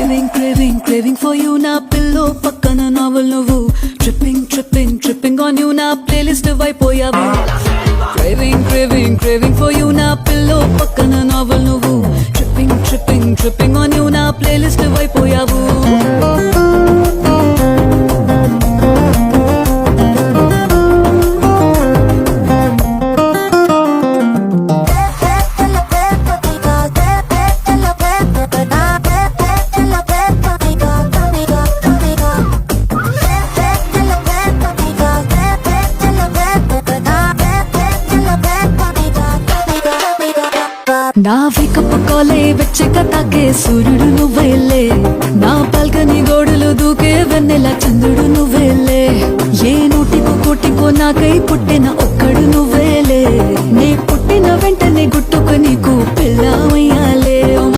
craving for you na pillow pakkana novel nuvu tripping on you na playlist vaipoyavu craving for you na pillow pakkana novel nuvu tripping on you na playlist vaipoyavu నా wake up కాలే వెచ్చకతాకే సూర్యుడు నువ్వేలే నా balcony గోడలు దూకే వెన్నెల చంద్రుడు నువ్వేలే ఏ నూటికో కోటికో నాకై పుట్టిన ఒక్కడు నువ్వేలే నే పుట్టిన వెంటనే గుట్టుకు నీకు పిల్లమయ్యాలే